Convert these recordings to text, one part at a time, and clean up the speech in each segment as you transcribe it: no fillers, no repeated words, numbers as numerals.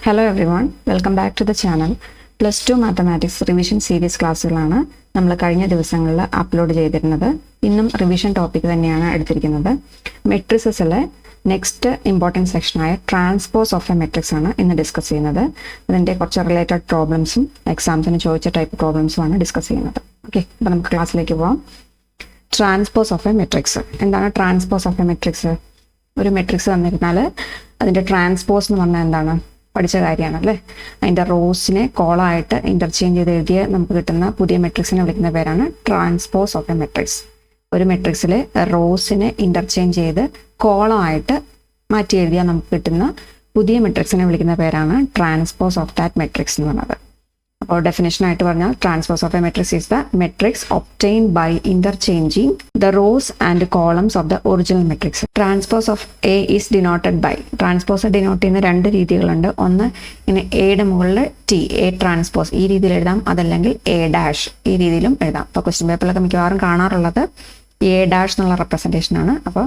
Hello everyone, welcome back to the channel. +2 mathematics revision series ക്ലാസ്സുകളാണ് നമ്മൾ കഴിഞ്ഞ ദിവസങ്ങളിൽ അപ്ലോഡ് ചെയ്തിരുന്നത്. ഇന്നും റിവിഷൻ ടോപ്പിക് തന്നെയാണ് എടുത്തിരിക്കുന്നത്. മെട്രിക്സിലെ നെക്സ്റ്റ് ഇമ്പോർട്ടൻറ്റ് സെക്ഷനായ ട്രാൻസ്പോസ് ഓഫ് എ മെട്രിക്സ് ആണ് ഇന്ന് ഡിസ്കസ് ചെയ്യുന്നത്. അതിൻ്റെ കുറച്ച് റിലേറ്റഡ് പ്രോബ്ലംസും എക്സാംസിന് ചോദിച്ച ടൈപ്പ് പ്രോബ്ലംസുമാണ് ഡിസ്കസ് ചെയ്യുന്നത്. ഓക്കെ, അപ്പോൾ നമുക്ക് ക്ലാസ്സിലേക്ക് പോകാം. Transpose of A matrix. എന്താണ് ട്രാൻസ്പോസ് ഓഫ് എ മെട്രിക്സ്? ഒരു മെട്രിക്സ് തന്നിരുന്നാൽ അതിൻ്റെ ട്രാൻസ്പോസ് എന്ന് പറഞ്ഞാൽ എന്താണ്? പഠിച്ച കാര്യമാണ് അല്ലേ. അതിൻ്റെ റോസിനെ കോളമായിട്ട് ഇൻ്റർചേഞ്ച് ചെയ്ത് എഴുതിയ നമുക്ക് കിട്ടുന്ന പുതിയ മെട്രിക്സിനെ വിളിക്കുന്ന പേരാണ് ട്രാൻസ്പോസ് ഓഫ് എ മെട്രിക്സ്. ഒരു മെട്രിക്സിൽ റോസിനെ ഇൻ്റർചേഞ്ച് ചെയ്ത് കോളമായിട്ട് മാറ്റി എഴുതിയാൽ നമുക്ക് കിട്ടുന്ന പുതിയ മെട്രിക്സിനെ വിളിക്കുന്ന പേരാണ് ട്രാൻസ്പോസ് ഓഫ് ദാറ്റ് മെട്രിക്സ് എന്ന് പറയുന്നത്. അപ്പോൾ ഡെഫിനേഷനായിട്ട് പറഞ്ഞാൽ transpose of A matrix is the matrix obtained by interchanging the rows and columns of the original matrix. Transpose of A is denoted by, transpose denote ചെയ്യുന്ന രണ്ട് രീതികളുണ്ട്. ഒന്ന് ഇങ്ങനെ എയുടെ മുകളിൽ ടി, എ ട്രാൻസ്പോസ് ഈ രീതിയിൽ എഴുതാം. അതല്ലെങ്കിൽ എ ഡാഷ് ഈ രീതിയിലും എഴുതാം. അപ്പോൾ ക്വസ്റ്റ്യൻ പേപ്പറിലൊക്കെ മിക്കവാറും കാണാറുള്ളത് എ ഡാഷ് എന്നുള്ള റെപ്രസെൻറ്റേഷൻ ആണ്. അപ്പോൾ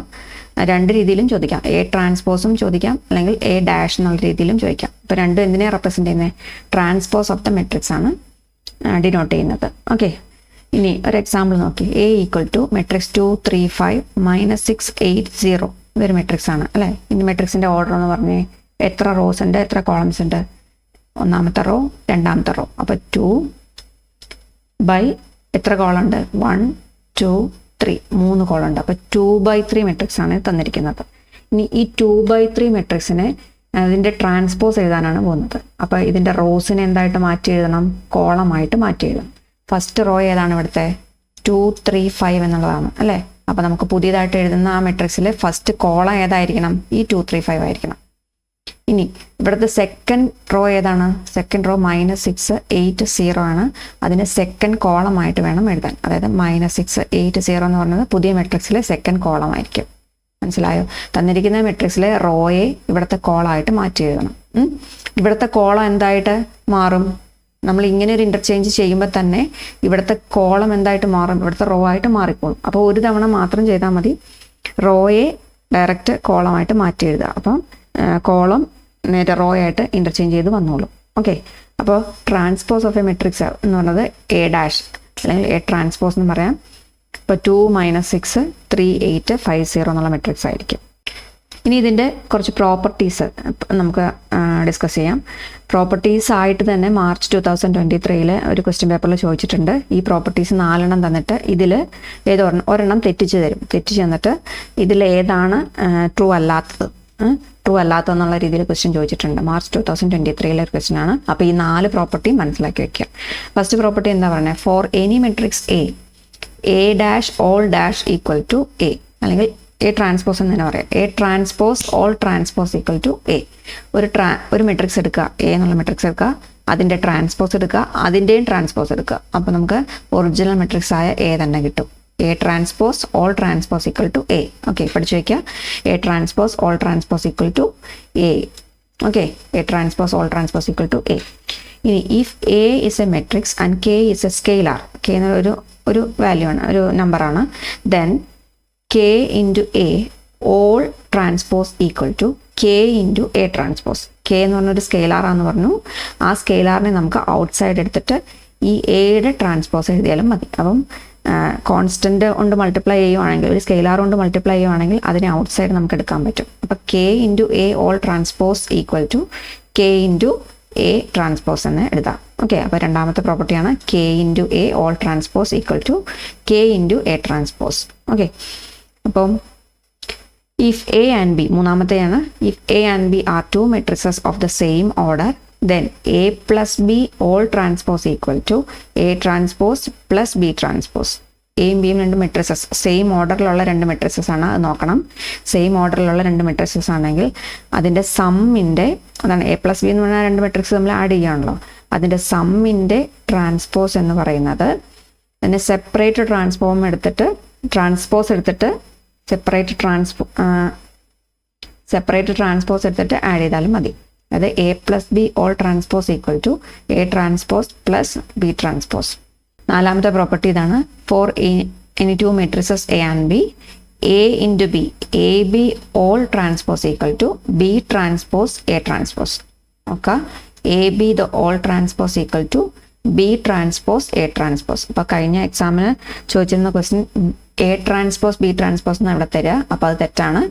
രണ്ട് രീതിയിലും ചോദിക്കാം. എ ട്രാൻസ്പോസും ചോദിക്കാം, അല്ലെങ്കിൽ എ ഡാഷ് എന്നുള്ള രീതിയിലും ചോദിക്കാം. ഇപ്പോൾ രണ്ടും എന്തിനെയാണ് റെപ്രസെൻറ്റ് ചെയ്യുന്നത്? ട്രാൻസ്പോസ് ഓഫ് ദ മെട്രിക്സ് ആണ് ഡിനോട്ട് ചെയ്യുന്നത്. ഓക്കെ, ഇനി ഒരു എക്സാമ്പിൾ നോക്കി. A equal to matrix 2 3 5 -6 8 0. ഇതൊരു മെട്രിക്സ് ആണ് അല്ലേ. ഇനി മെട്രിക്സിൻ്റെ ഓർഡർ എന്ന് പറഞ്ഞേ എത്ര റോസ് ഉണ്ട്, എത്ര കോളംസ് ഉണ്ട്? ഒന്നാമത്തെ റോ, രണ്ടാമത്തെ റോ. അപ്പോൾ 2 ബൈ എത്ര കോളം ഉണ്ട്? 1 2 3, 3 കോളം ഉണ്ട്. അപ്പോൾ 2/3 മെട്രിക്സ് ആണ് തന്നിരിക്കുന്നത്. ഇനി ഈ 2/3 മെട്രിക്സിനെ അതിൻ്റെ ട്രാൻസ്പോസ് എഴുതാനാണ് പോകുന്നത്. അപ്പോൾ ഇതിൻ്റെ റോസിനെ എന്തായിട്ട് മാറ്റി എഴുതണം? കോളമായിട്ട് മാറ്റി എഴുതണം. ഫസ്റ്റ് റോ ഏതാണ് ഇവിടുത്തെ? 2 3 5 എന്നുള്ളതാണ് അല്ലേ. അപ്പോൾ നമുക്ക് പുതിയതായിട്ട് എഴുതുന്ന ആ മെട്രിക്സിൽ ഫസ്റ്റ് കോളം ഏതായിരിക്കണം? ഈ 2 3 5 ആയിരിക്കണം. ഇനി ഇവിടുത്തെ സെക്കൻഡ് റോ ഏതാണ്? സെക്കൻഡ് റോ -6 8 0 ആണ്. അതിന് സെക്കൻഡ് കോളമായിട്ട് വേണം എഴുതാൻ. അതായത് -6 8 0 എന്ന് പറയുന്നത് പുതിയ മെട്രിക്സിലെ സെക്കൻഡ് കോളം ആയിരിക്കും. മനസ്സിലായോ? തന്നിരിക്കുന്ന മെട്രിക്സിലെ റോയെ ഇവിടുത്തെ കോളമായിട്ട് മാറ്റി എഴുതണം. ഇവിടുത്തെ കോളം എന്തായിട്ട് മാറും? നമ്മൾ ഇങ്ങനെ ഒരു ഇൻ്റർചേഞ്ച് ചെയ്യുമ്പോൾ തന്നെ ഇവിടുത്തെ കോളം എന്തായിട്ട് മാറും? ഇവിടുത്തെ റോ ആയിട്ട് മാറിപ്പോകും. അപ്പോൾ ഒരു തവണ മാത്രം ചെയ്താൽ മതി. റോയെ ഡയറക്റ്റ് കോളമായിട്ട് മാറ്റി എഴുതുക. അപ്പം കോളം നേരെ റോ ആയിട്ട് ഇൻ്റർചേഞ്ച് ചെയ്ത് വന്നോളും. ഓക്കെ, അപ്പോൾ ട്രാൻസ്പോസ് ഓഫ് എ മെട്രിക്സ് എന്ന് പറയുന്നത് എ ഡാഷ് അല്ലെങ്കിൽ എ ട്രാൻസ്പോസ് എന്ന് പറയാം. ഇപ്പോൾ 2 -6 3 8 5 0 എന്നുള്ള മെട്രിക്സ് ആയിരിക്കും. ഇനി ഇതിൻ്റെ കുറച്ച് പ്രോപ്പർട്ടീസ് നമുക്ക് ഡിസ്കസ് ചെയ്യാം. പ്രോപ്പർട്ടീസ് ആയിട്ട് തന്നെ മാർച്ച് 2023 ഒരു ക്വസ്റ്റ്യൻ പേപ്പറിൽ ചോദിച്ചിട്ടുണ്ട്. ഈ പ്രോപ്പർട്ടീസ് 4 തന്നിട്ട് ഇതിൽ ഒരെണ്ണം തെറ്റിച്ച് തരും. തെറ്റിച്ച് തന്നിട്ട് ഇതിൽ ഏതാണ് ട്രൂ അല്ലാത്തത്, ട്രൂ അല്ലാത്തതെന്നുള്ള രീതിയിൽ ക്വസ്റ്റ്യൻ ചോദിച്ചിട്ടുണ്ട്. മാർച്ച് 2023 ഒരു ക്വസ്റ്റ്യൻ ആണ്. അപ്പോൾ ഈ 4 പ്രോപ്പർട്ടി മനസ്സിലാക്കി വെക്കുക. ഫസ്റ്റ് പ്രോപ്പർട്ടി എന്താ പറയുന്നത്? For any matrix A dash whole dash equal to A, അല്ലെങ്കിൽ എ ട്രാൻസ്പോസ് എന്ന് തന്നെ പറയാം. A transpose whole transpose equal to A. ഒരു മെട്രിക്സ് എടുക്കുക, എ എന്നുള്ള മെട്രിക്സ് എടുക്കുക, അതിൻ്റെ ട്രാൻസ്പോസ് എടുക്കുക, അതിൻ്റെയും ട്രാൻസ്പോസ് എടുക്കുക. അപ്പോൾ നമുക്ക് ഒറിജിനൽ മെട്രിക്സ് ആയ എ തന്നെ കിട്ടും. A transpose whole transpose equal to A. Okay, പഠിച്ചു വയ്ക്കുക. A transpose whole transpose equal to A. Okay, A transpose whole transpose equal to A. ഇനി if A is a matrix and K is a scalar, K എന്ന ഒരു value ആണ്, ഒരു നമ്പറാണ്, then K into A whole transpose equal to K into A transpose. K എന്ന് പറഞ്ഞൊരു സ്കെയിലാറാന്ന് പറഞ്ഞു. ആ സ്കെയിലാറിനെ നമുക്ക് ഔട്ട് സൈഡ് എടുത്തിട്ട് ഈ എയുടെ ട്രാൻസ്പോസ് എഴുതിയാലും മതി. അപ്പം കോൺസ്റ്റന്റ് കൊണ്ട് മൾട്ടിപ്ലൈ ചെയ്യുവാണെങ്കിൽ, ഒരു സ്കെയിലാർ കൊണ്ട് മൾട്ടിപ്ലൈ ചെയ്യുവാണെങ്കിൽ അതിനെ ഔട്ട് സൈഡ് നമുക്ക് എടുക്കാൻ പറ്റും. അപ്പോൾ K into A whole transpose equal to K into A transpose എന്ന് എഴുതാം. ഓക്കെ, അപ്പോൾ രണ്ടാമത്തെ പ്രോപ്പർട്ടിയാണ് K into A whole transpose equal to K into A transpose. Okay, അപ്പം ഇഫ് എ ആൻഡ് ബി, മൂന്നാമത്തെയാണ്, if A and B are 2 matrices of the same order, then a plus b all transpose equal to a transpose plus b transpose. എയും ബിയും രണ്ട് matrices same ഓർഡറിലുള്ള രണ്ട് matrices ആണ്, അത് നോക്കണം. Same ഓർഡറിലുള്ള രണ്ട് matrices ആണെങ്കിൽ അതിൻ്റെ സമ്മിൻ്റെ, അതാണ് എ പ്ലസ് ബി എന്ന് പറഞ്ഞാൽ രണ്ട് മെട്രിക്സ് നമ്മൾ ആഡ് ചെയ്യുകയാണല്ലോ, അതിൻ്റെ സമ്മിൻ്റെ ട്രാൻസ്പോസ് എന്ന് പറയുന്നത് അതിൻ്റെ സെപ്പറേറ്റ് ട്രാൻസ്പോസ് എടുത്തിട്ട് സെപ്പറേറ്റ് ട്രാൻസ്പോസ് എടുത്തിട്ട് ആഡ് ചെയ്താലും മതി. അതായത് A plus B whole transpose equal to A transpose plus B transpose. നാലാമത്തെ പ്രോപ്പർട്ടി ഇതാണ്. For any 2 matrices A and B, A into B, A B whole transpose equal to B transpose A transpose. നോക്കുക, A B the whole transpose equal to B transpose A transpose. അപ്പോൾ കഴിഞ്ഞ എക്സാമിന് ചോദിച്ചിരുന്ന question A transpose B transpose എന്നാണ് ഇവിടെ തരിക. അപ്പോൾ അത് തെറ്റാണ്.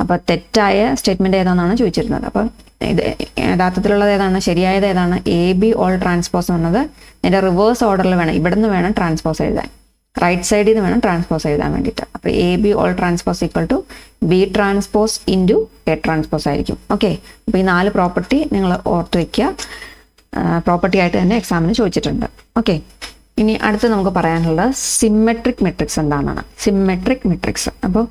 അപ്പോൾ തെറ്റായ സ്റ്റേറ്റ്മെൻറ്റ് ഏതാണെന്നാണ് ചോദിച്ചിരുന്നത്. അപ്പോൾ ഇത് യഥാർത്ഥത്തിലുള്ളത് ഏതാണ്, ശരിയായത് ഏതാണ്? എ ബി ഓൾ ട്രാൻസ്പോസ് എന്നത് ഇതിൻ്റെ റിവേഴ്സ് ഓർഡറിൽ വേണം, ഇവിടെ നിന്ന് വേണം ട്രാൻസ്പോസ് എഴുതാൻ, റൈറ്റ് സൈഡിൽ നിന്ന് വേണം ട്രാൻസ്പോസ് എഴുതാൻ വേണ്ടിയിട്ട്. അപ്പോൾ A B whole transpose equal to B transpose into A transpose ആയിരിക്കും. ഓക്കെ, അപ്പോൾ ഈ 4 പ്രോപ്പർട്ടി നിങ്ങൾ ഓർത്ത് വയ്ക്കുക. പ്രോപ്പർട്ടി ആയിട്ട് തന്നെ എക്സാമിന് ചോദിച്ചിട്ടുണ്ട്. ഓക്കെ, ഇനി അടുത്ത് നമുക്ക് പറയാനുള്ളത് സിമ്മെട്രിക് മെട്രിക്സ് എന്താണെന്നാണ്. സിമ്മെട്രിക് മെട്രിക്സ്, അപ്പോൾ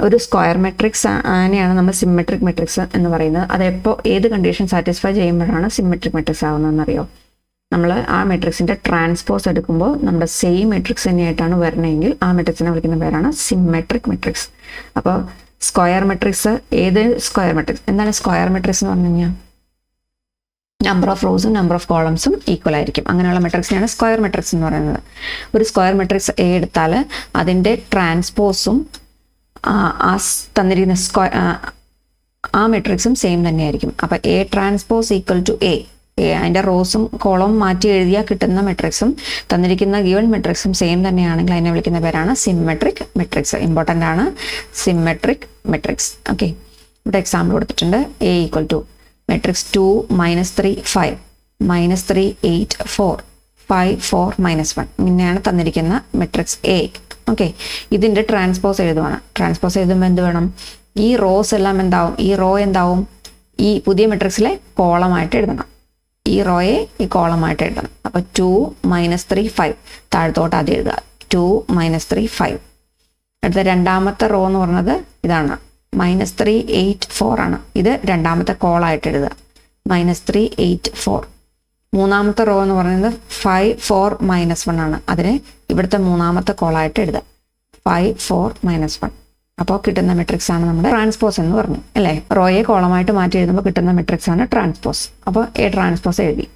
ഒരു സ്ക്വയർ മെട്രിക്സ് അതിനെയാണ് നമ്മൾ സിമ്മെട്രിക് മെട്രിക്സ് എന്ന് പറയുന്നത്. അതെപ്പോൾ ഏത് കണ്ടീഷൻ സാറ്റിസ്ഫൈ ചെയ്യുമ്പോഴാണ് സിമ്മെട്രിക് മെട്രിക്സ് ആവുന്നതെന്നറിയോ? നമ്മൾ ആ മെട്രിക്സിൻ്റെ ട്രാൻസ്പോസ് എടുക്കുമ്പോൾ നമ്മുടെ സെയിം മെട്രിക്സ് തന്നെയായിട്ടാണ് വരണമെങ്കിൽ ആ മെട്രിക്സിനെ വിളിക്കുന്ന പേരാണ് സിമ്മെട്രിക് മെട്രിക്സ്. അപ്പോൾ സ്ക്വയർ മെട്രിക്സ്, ഏത് സ്ക്വയർ മെട്രിക്സ്, എന്താണ് സ്ക്വയർ മെട്രിക്സ് എന്ന് പറഞ്ഞു കഴിഞ്ഞാൽ നമ്പർ ഓഫ് റോസും നമ്പർ ഓഫ് കോളംസും ഈക്വൽ ആയിരിക്കും. അങ്ങനെയുള്ള മെട്രിക്സിനെയാണ് സ്ക്വയർ മെട്രിക്സ് എന്ന് പറയുന്നത്. ഒരു സ്ക്വയർ മെട്രിക്സ് എ എടുത്താൽ അതിൻ്റെ ട്രാൻസ്പോസും തന്നിരിക്കുന്ന ആ മെട്രിക്സും സെയിം തന്നെയായിരിക്കും. അപ്പോൾ A transpose equal to A, അതിൻ്റെ റോസും കോളവും മാറ്റി എഴുതിയാൽ കിട്ടുന്ന മെട്രിക്സും തന്നിരിക്കുന്ന ഗിവൺ മെട്രിക്സും സെയിം തന്നെയാണെങ്കിൽ അതിനെ വിളിക്കുന്ന പേരാണ് സിമ്മെട്രിക് മെട്രിക്സ്. ഇമ്പോർട്ടൻ്റ് ആണ് സിമ്മെട്രിക് മെട്രിക്സ്. ഓക്കെ, ഇവിടെ എക്സാമ്പിൾ കൊടുത്തിട്ടുണ്ട്. എ ഈക്വൽ ടു മെട്രിക്സ് 2 -3 5 -3 8 4 5 4 -1 ഇങ്ങനെയാണ് തന്നിരിക്കുന്ന മെട്രിക്സ് എ. ഓക്കെ, ഇതിൻ്റെ ട്രാൻസ്പോസ് എഴുതുവാണ്. ട്രാൻസ്പോസ് എഴുതുമ്പോൾ എന്ത് വേണം? ഈ റോസ് എല്ലാം എന്താവും? ഈ റോ എന്താവും? ഈ പുതിയ മെട്രിക്സിലെ കോളമായിട്ട് എഴുതണം. ഈ റോയെ ഈ കോളമായിട്ട് എഴുതണം. അപ്പോൾ 2 -3 5 താഴത്തോട്ട് ആദ്യം എഴുതുക. 2 -3 5. അടുത്ത രണ്ടാമത്തെ റോ എന്ന് പറഞ്ഞത് ഇതാണ്, -3 8 4 ആണ്. ഇത് രണ്ടാമത്തെ കോളായിട്ട് എഴുതുക. -3 8 4. മൂന്നാമത്തെ റോ എന്ന് പറയുന്നത് 5 4 -1 ആണ്. അതിന് ഇവിടുത്തെ മൂന്നാമത്തെ കോളായിട്ട് എഴുതുക. 5 4 -1. അപ്പോൾ കിട്ടുന്ന മെട്രിക്സ് ആണ് നമ്മുടെ ട്രാൻസ്പോസ് എന്ന് പറഞ്ഞു അല്ലേ? റോയെ കോളമായിട്ട് മാറ്റി എഴുതുമ്പോൾ കിട്ടുന്ന മെട്രിക്സ് ആണ് ട്രാൻസ്പോസ്. അപ്പോൾ എ ട്രാൻസ്പോസ് എഴുതി.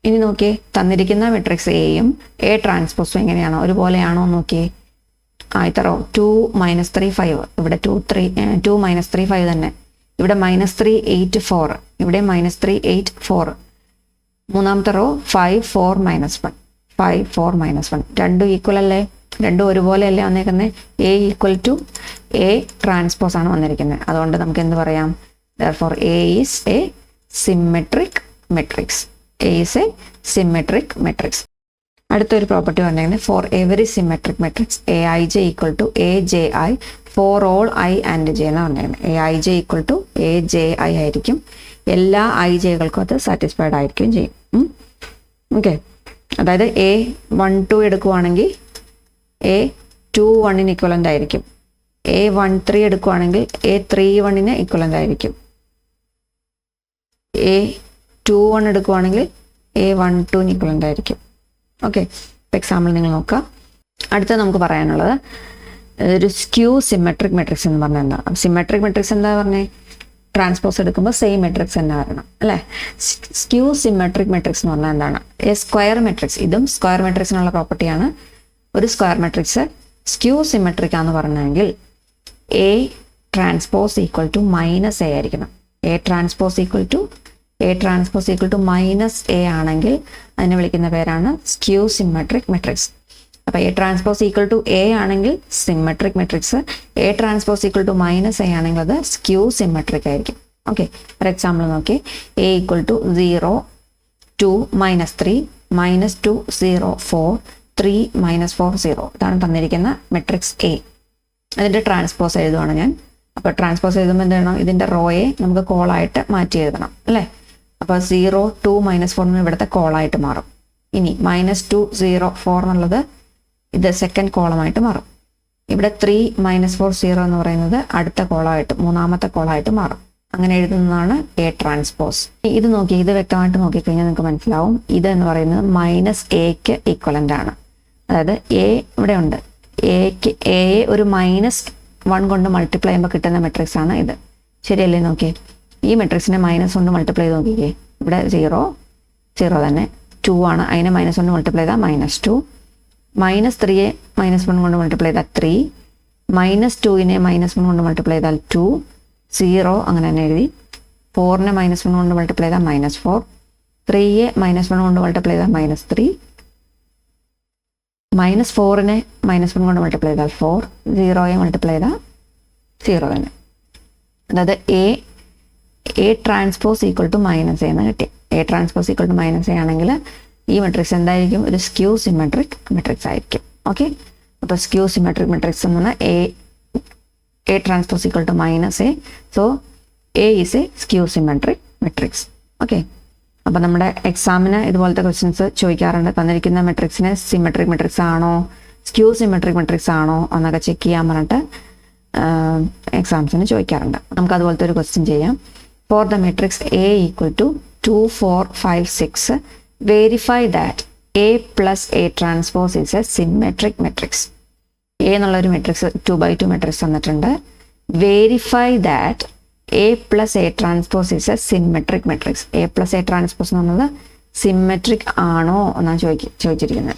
ഇനി നോക്കിയേ, തന്നിരിക്കുന്ന മെട്രിക്സ് എയും എ ട്രാൻസ്പോസും എങ്ങനെയാണോ, ഒരുപോലെയാണോ നോക്കിയേ. ആദ്യത്തെ റോ 2 -3 5, ഇവിടെ 2 -3 5 തന്നെ. ഇവിടെ -3 8 4, ഇവിടെ -3 8 4. മൂന്നാമത്തെ റോ 5 4 -1 5 4 -1. രണ്ടും ഈക്വൽ അല്ലേ? രണ്ടും ഒരുപോലെ അല്ലേ വന്നേക്കുന്നത്? A equal to A transpose ആണ് വന്നിരിക്കുന്നത്. അതുകൊണ്ട് നമുക്ക് എന്ത് പറയാം? therefore A is A symmetric matrix. A is A symmetric matrix. അടുത്തൊരു പ്രോപ്പർട്ടി പറഞ്ഞിരിക്കുന്നത് for every symmetric matrix A I J equal to A J I for all I and J എന്ന് പറഞ്ഞിരിക്കുന്നത്. A I J equal to A J I ആയിരിക്കും. എല്ലാ I ജെകൾക്കും അത് satisfied ആയിരിക്കുകയും ചെയ്യും. Okay, അതായത് എ 1 2 എടുക്കുവാണെങ്കിൽ എ 2 1 ഇക്വലൻ്റ് ആയിരിക്കും. എ 1 3 എടുക്കുവാണെങ്കിൽ എ 3 1 ഇക്വലൻ്റ് ആയിരിക്കും. എ 2 1 എടുക്കുവാണെങ്കിൽ എ 1 2 ഇക്വലൻ്റ് ആയിരിക്കും. ഓക്കെ, എക്സാമ്പിൾ നിങ്ങൾ നോക്കുക. അടുത്ത നമുക്ക് പറയാനുള്ളത് ഒരു സ്ക്യൂ സിമെട്രിക് മെട്രിക്സ് എന്ന് പറഞ്ഞാൽ എന്താ? സിമെട്രിക് മെട്രിക്സ് എന്താ പറഞ്ഞേ? ട്രാൻസ്പോസ് എടുക്കുമ്പോൾ സെയിം മെട്രിക്സ് തന്നെ വരണം അല്ലേ? സ്ക്യൂ സിമെട്രിക് മെട്രിക്സ് എന്ന് പറഞ്ഞാൽ എന്താണ്? A square matrix. ഇതും സ്ക്വയർ മെട്രിക്സിനുള്ള പ്രോപ്പർട്ടിയാണ്. ഒരു സ്ക്വയർ മെട്രിക്സ് സ്ക്യൂ സിമെട്രിക് ആണെന്ന് പറഞ്ഞെങ്കിൽ A transpose equal to minus A ആയിരിക്കണം. A transpose equal to minus A ആണെങ്കിൽ അതിനെ വിളിക്കുന്ന പേരാണ് സ്ക്യൂ സിമെട്രിക് മെട്രിക്സ്. അപ്പോൾ A transpose equal to A ആണെങ്കിൽ symmetric matrix, A transpose equal to minus A ആണെങ്കിൽ അത് സ്ക്യൂ സിമെട്രിക് ആയിരിക്കും. ഓക്കെ, ഫോർ എക്സാമ്പിൾ നോക്കി. A equal to 0 2 -3 -2 0 4 3 -4 0. ഇതാണ് തന്നിരിക്കുന്ന മെട്രിക്സ് എ. അതിൻ്റെ ട്രാൻസ്പോസ് എഴുതുവാണ് ഞാൻ. അപ്പോൾ ട്രാൻസ്പോസ് എഴുതുമ്പോൾ എന്ത് വേണം? ഇതിൻ്റെ റോയെ നമുക്ക് കോളായിട്ട് മാറ്റി എഴുതണം അല്ലേ? അപ്പോൾ 0 2 -4 ഇവിടുത്തെ കോളായിട്ട് മാറും. ഇനി -2 0 4 എന്നുള്ളത് ഇത് സെക്കൻഡ് കോളമായിട്ട് മാറും. ഇവിടെ 3 -4 0 എന്ന് പറയുന്നത് അടുത്ത കോളമായിട്ട്, മൂന്നാമത്തെ കോളമായിട്ട് മാറും. അങ്ങനെ എഴുതുന്നതാണ് എ ട്രാൻസ്പോസ്. ഇത് നോക്കി, ഇത് വ്യക്തമായിട്ട് നോക്കിക്കഴിഞ്ഞാൽ നിങ്ങൾക്ക് മനസ്സിലാവും. ഇത് എന്ന് പറയുന്നത് -എക്ക് ഈക്വലൻ്റ് ആണ്. അതായത് എ ഇവിടെ ഉണ്ട്. എയെ ഒരു -1 കൊണ്ട് മൾട്ടിപ്ലൈ ചെയ്യുമ്പോൾ കിട്ടുന്ന മെട്രിക്സ് ആണ് ഇത്. ശരിയല്ലേ? നോക്കിയേ, ഈ മെട്രിക്സിനെ -1 കൊണ്ട് മൾട്ടിപ്ലൈ ചെയ്ത് നോക്കിക്കേ. ഇവിടെ 0 0 തന്നെ, 2 ആണ്. അതിനെ -1 കൊണ്ട് മൾട്ടിപ്ലൈ ചെയ്താൽ -2, -3യെ -1 കൊണ്ട് മൾട്ടിപ്ലൈ ചെയ്താൽ 3, -2നെ -1 കൊണ്ട് മൾട്ടിപ്ലൈ ചെയ്താൽ 2, 0 അങ്ങനെ തന്നെ എഴുതി. 4നെ -1 കൊണ്ട് മൾട്ടിപ്ലൈ ചെയ്താൽ -4, 3യെ -1 കൊണ്ട് മൾട്ടിപ്ലൈ ചെയ്താൽ -3, -4നെ -1 കൊണ്ട് മൾട്ടിപ്ലൈ ചെയ്താൽ 4, 0യെ മൾട്ടിപ്ലൈ ചെയ്താൽ 0 തന്നെ. അതായത് A transpose equal to -A എന്ന് കിട്ടി. A transpose equal to -A ആണെങ്കിൽ ഈ മെട്രിക്സ് എന്തായിരിക്കും? ഒരു സ്ക്യൂ സിമെട്രിക് മെട്രിക്സ് ആയിരിക്കും. ഓക്കെ, അപ്പോൾ സ്ക്യൂ സിമെട്രിക് മെട്രിക്സ് എന്ന് പറഞ്ഞാൽ A transpose equal to -A, so A is a skew symmetric matrix. Okay, അപ്പോൾ നമ്മുടെ എക്സാമിന് ഇതുപോലത്തെ ക്വസ്റ്റ്യൻസ് ചോദിക്കാറുണ്ട്. തന്നിരിക്കുന്ന മെട്രിക്സിനെ സിമെട്രിക് മെട്രിക്സ് ആണോ സ്ക്യൂ സിമെട്രിക് മെട്രിക്സ് ആണോ എന്നൊക്കെ ചെക്ക് ചെയ്യാൻ പറഞ്ഞിട്ട് എക്സാംസിന് ചോദിക്കാറുണ്ട്. നമുക്ക് അതുപോലത്തെ ഒരു ക്വസ്റ്റ്യൻ ചെയ്യാം. For the matrix A equal to 2, 4, 5, 6 verify that A plus A transpose is a symmetric matrix. A എന്നുള്ളൊരു മെട്രിക്സ് 2x2 മെട്രിക്സ് തന്നിട്ടുണ്ട്. Verify that A plus A transpose is a symmetric matrix. A plus A transpose എന്ന് പറയുന്നത് symmetric ആണോ എന്നാണ് ചോദിച്ചിരിക്കുന്നത്.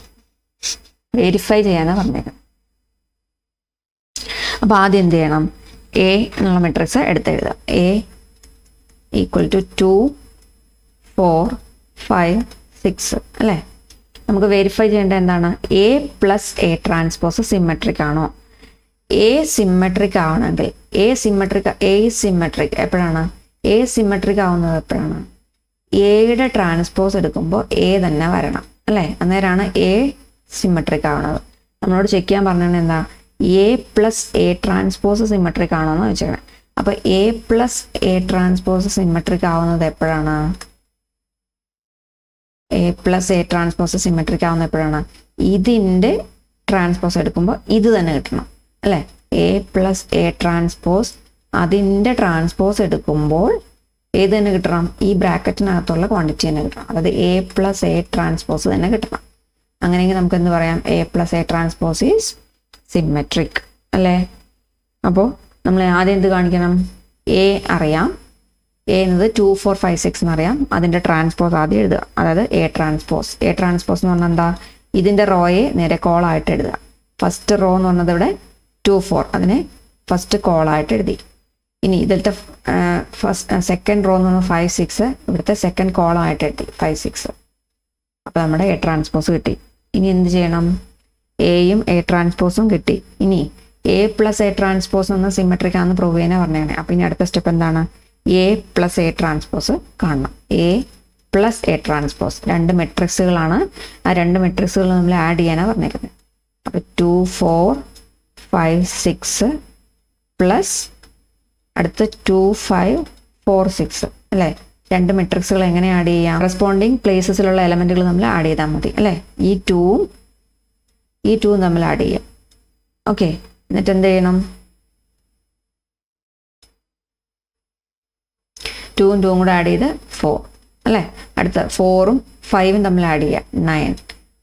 Verify ചെയ്യാനാണ് പറഞ്ഞേക്കുന്നത്. അപ്പോൾ ആദ്യം എന്ത് ചെയ്യണം? എ എന്നുള്ള മെട്രിക്സ് എടുത്തെഴുതാം. എ ഈക്വൽ ടു 2, 4, 5, 6 അല്ലേ? നമുക്ക് വെരിഫൈ ചെയ്യേണ്ടത് എന്താണ്? A plus A transpose symmetric ആണോ? എ സിമെട്രിക് ആവണമെങ്കിൽ എ സിമെട്രിക് എപ്പോഴാണ്? എ സിമെട്രിക് ആവുന്നത് എപ്പോഴാണ്? എയുടെ ട്രാൻസ്പോസ് എടുക്കുമ്പോൾ എ തന്നെ വരണം അല്ലേ? അന്നേരമാണ് എ സിമെട്രിക് ആവണത്. നമ്മളോട് ചെക്ക് ചെയ്യാൻ പറഞ്ഞത് എന്താ? A plus A transpose symmetric ആണോ എന്ന് വെച്ചേക്കണം. അപ്പോൾ A plus A transpose symmetric ആവുന്നത് എപ്പോഴാണ്? A plus A transpose symmetric ആവുന്ന എപ്പോഴാണ്? ഇതിൻ്റെ ട്രാൻസ്പോസ് എടുക്കുമ്പോൾ ഇത് തന്നെ കിട്ടണം അല്ലേ? എ പ്ലസ് എ ട്രാൻസ്പോസ് അതിൻ്റെ ട്രാൻസ്പോസ് എടുക്കുമ്പോൾ ഏത് തന്നെ കിട്ടണം? ഈ ബ്രാക്കറ്റിനകത്തുള്ള ക്വാണ്ടിറ്റി തന്നെ കിട്ടണം. അതായത് എ പ്ലസ് എ ട്രാൻസ്പോസ് തന്നെ കിട്ടണം. അങ്ങനെയെങ്കിൽ നമുക്ക് എന്ത് പറയാം? A plus A transpose is symmetric അല്ലേ? അപ്പോൾ നമ്മൾ ആദ്യം എന്ത് കാണിക്കണം? എ അറിയാം, എ എന്നത് 2, 4, 5, 6 എന്നറിയാം. അതിൻ്റെ ട്രാൻസ്പോസ് ആദ്യം എഴുതുക. അതായത് എ ട്രാൻസ്പോസ് എന്ന് പറഞ്ഞാൽ എന്താ? ഇതിൻ്റെ റോയെ നേരെ കോളായിട്ട് എഴുതുക. ഫസ്റ്റ് റോ എന്ന് പറഞ്ഞത് ഇവിടെ 2, 4, അതിനെ ഫസ്റ്റ് കോളായിട്ട് എഴുതി. ഇനി ഇതിലത്തെ സെക്കൻഡ് റോ എന്ന് പറഞ്ഞാൽ 5, 6 ഇവിടുത്തെ സെക്കൻഡ് കോളായിട്ട് എഴുതി 5, 6. അപ്പോൾ നമ്മുടെ എ ട്രാൻസ്പോസ് കിട്ടി. ഇനി എന്ത് ചെയ്യണം? എയും എ ട്രാൻസ്പോസും കിട്ടി. ഇനി എ പ്ലസ് എ ട്രാൻസ്പോസ് എന്ന് സിമെട്രിക് ആണെന്ന് പ്രൂവ് ചെയ്യാനാണ് പറഞ്ഞേനെ. അപ്പോൾ ഇനി അടുത്ത സ്റ്റെപ്പ് എന്താണ്? എ പ്ലസ് എ ട്രാൻസ്പോസ് കാണണം. എ പ്ലസ് എ ട്രാൻസ്പോസ് രണ്ട് മെട്രിക്സുകളാണ്. ആ രണ്ട് മെട്രിക്സുകൾ നമ്മൾ ആഡ് ചെയ്യാനാണ് പറഞ്ഞേക്കുന്നത്. അപ്പോൾ 2, 4, 5, 6 പ്ലസ് അടുത്ത 2, 5, 4, 6 അല്ലേ? രണ്ട് മെട്രിക്സുകൾ എങ്ങനെ ആഡ് ചെയ്യാം? കറസ്പോണ്ടിങ് പ്ലേസസിലുള്ള എലമെന്റുകൾ നമ്മൾ ആഡ് ചെയ്താൽ മതി അല്ലേ? ഈ 2 നമ്മൾ ആഡ് ചെയ്യാം. ഓക്കെ, എന്നിട്ട് എന്ത് ചെയ്യണം? 2ഉം 2ഉം കൂടെ ആഡ് ചെയ്ത് 4 അല്ലേ? അടുത്ത 4ഉം 5ഉം തമ്മിൽ ആഡ് ചെയ്യുക 9.